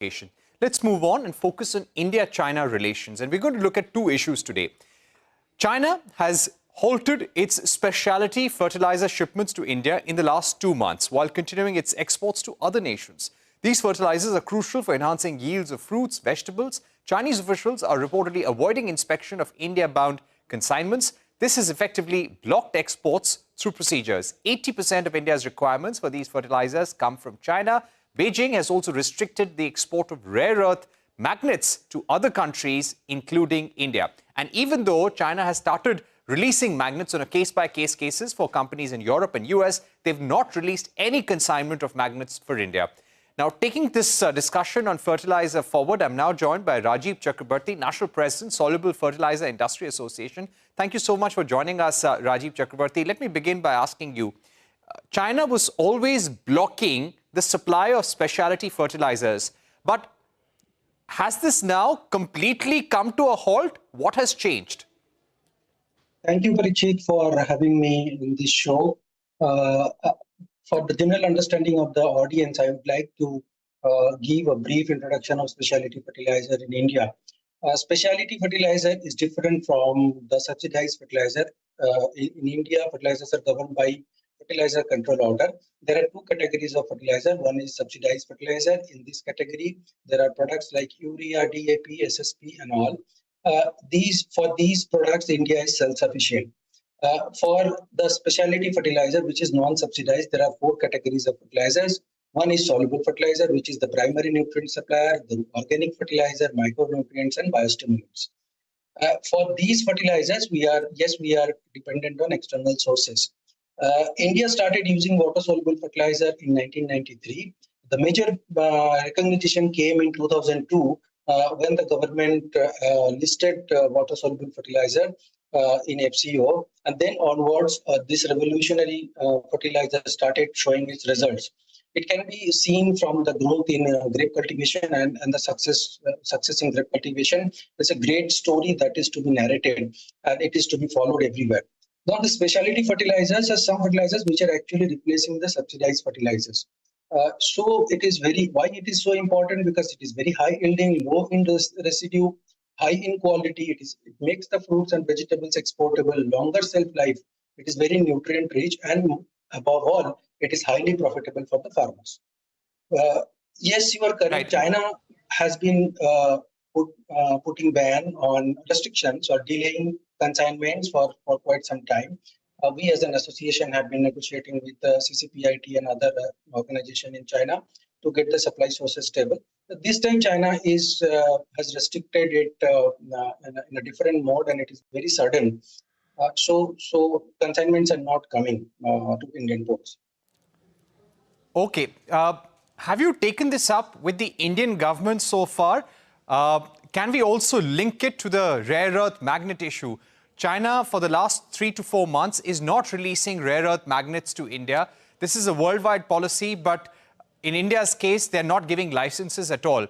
education. Let's move on and focus on India-China relations. And we're going to look at two issues today. China has halted its specialty fertilizer shipments to India in the last 2 months, while continuing its exports to other nations. These fertilizers are crucial for enhancing yields of fruits, vegetables. Chinese officials are reportedly avoiding inspection of India-bound consignments. This has effectively blocked exports through procedures. 80% of India's requirements for these fertilizers come from China. Beijing has also restricted the export of rare earth magnets to other countries, including India. And even though China has started releasing magnets on a case-by-case basis for companies in Europe and US, they've not released any consignment of magnets for India. Now, taking this discussion on fertilizer forward, I'm now joined by Rajib Chakraborty, National President, Soluble Fertiliser Industry Association. Thank you so much for joining us, Rajib Chakraborty. Let me begin by asking you, China was always blocking the supply of specialty fertilizers, but has this now completely come to a halt? What has changed? Thank you, Parikshit, for having me in this show. For the general understanding of the audience, I would like to give a brief introduction of specialty fertilizer in India. Specialty fertilizer is different from the subsidized fertilizer. In India, fertilizers are governed by Fertilizer Control Order. There are two categories of fertilizer. One is subsidized fertilizer. In this category, there are products like urea, DAP, SSP, and all. For these products, India is self-sufficient. For the specialty fertilizer, which is non-subsidized, there are four categories of fertilizers. One is soluble fertilizer, which is the primary nutrient supplier, the organic fertilizer, micronutrients, and biostimulants. For these fertilizers, we are dependent on external sources. India started using water-soluble fertilizer in 1993. The major recognition came in 2002 when the government listed water-soluble fertilizer in FCO, and then onwards, this revolutionary fertilizer started showing its results. It can be seen from the growth in grape cultivation and the success in grape cultivation. It's a great story that is to be narrated, and it is to be followed everywhere. Now, the specialty fertilizers are some fertilizers which are actually replacing the subsidized fertilizers. So it is why it is so important, because it is very high yielding, low in residue, high in quality. It makes the fruits and vegetables exportable, longer shelf life. It is very nutrient rich, and above all, it is highly profitable for the farmers. Yes, you are correct. Right. China has been putting ban on restrictions or delaying consignments for quite some time. We as an association have been negotiating with CCPIT and other organization in China to get the supply sources stable. This time China has restricted it in a different mode, and it is very sudden. So consignments are not coming to Indian ports. Okay. Have you taken this up with the Indian government so far? Can we also link it to the rare earth magnet issue? China, for the last 3 to 4 months, is not releasing rare earth magnets to India. This is a worldwide policy, but in India's case, they're not giving licenses at all.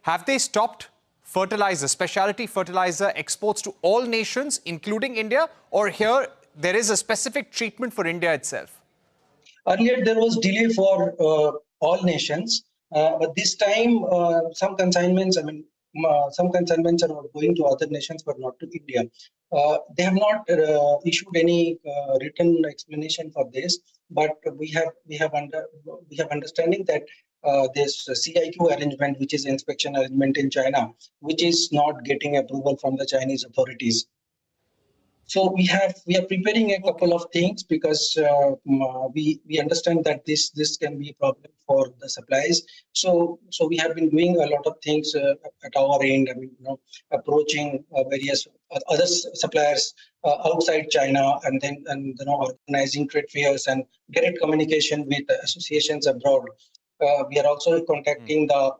Have they stopped fertilizer, specialty fertilizer exports to all nations, including India? Or here, there is a specific treatment for India itself? Earlier, there was delay for all nations. But this time, some consignments are going to other nations, but not to India. They have not issued any written explanation for this, but we have understanding that this CIQ arrangement, which is inspection arrangement in China, which is not getting approval from the Chinese authorities. So we are preparing a couple of things, because we understand that this can be a problem for the supplies. So we have been doing a lot of things at our end. I mean, approaching various other suppliers outside China, and then organizing trade fairs and direct communication with associations abroad. We are also contacting the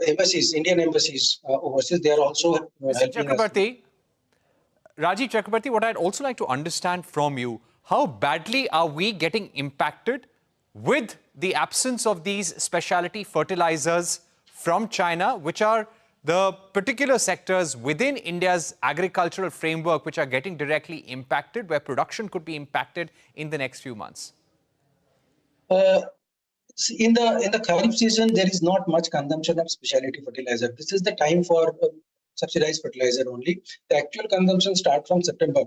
embassies, Indian embassies overseas. They are also helping us. Rajib Chakraborty, what I'd also like to understand from you, how badly are we getting impacted with the absence of these specialty fertilizers from China, which are the particular sectors within India's agricultural framework which are getting directly impacted, where production could be impacted in the next few months? In the Kharif season, there is not much consumption of specialty fertilizer. This is the time for subsidized fertilizer only. The actual consumption starts from September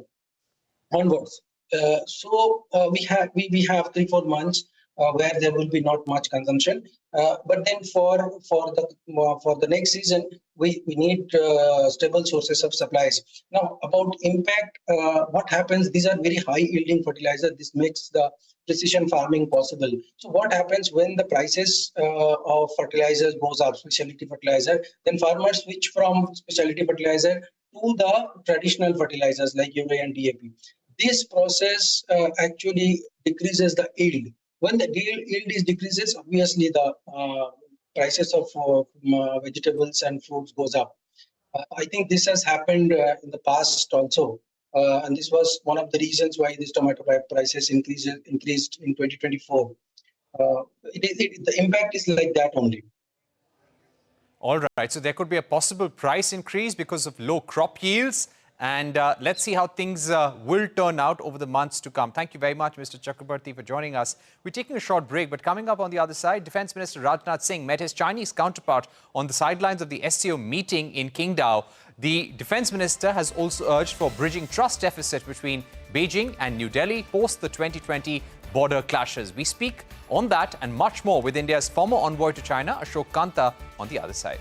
onwards. We have 3-4 months where there will be not much consumption. But then for the next season, we need stable sources of supplies. Now about impact, what happens? These are very high yielding fertilizer. This makes the precision farming possible. So what happens when the prices of fertilizers goes up, specialty fertilizer? Then farmers switch from specialty fertilizer to the traditional fertilizers like urea and DAP. This process actually decreases the yield. When the yield is decreases, obviously the prices of vegetables and fruits goes up. I think this has happened in the past also, and this was one of the reasons why these tomato prices increased in 2024. The impact is like that only. All right, so there could be a possible price increase because of low crop yields. And let's see how things will turn out over the months to come. Thank you very much, Mr. Chakraborty, for joining us. We're taking a short break, but coming up on the other side, Defence Minister Rajnath Singh met his Chinese counterpart on the sidelines of the SCO meeting in Qingdao. The Defence Minister has also urged for bridging trust deficit between Beijing and New Delhi post the 2020 border clashes. We speak on that and much more with India's former envoy to China, Ashok Kanta, on the other side.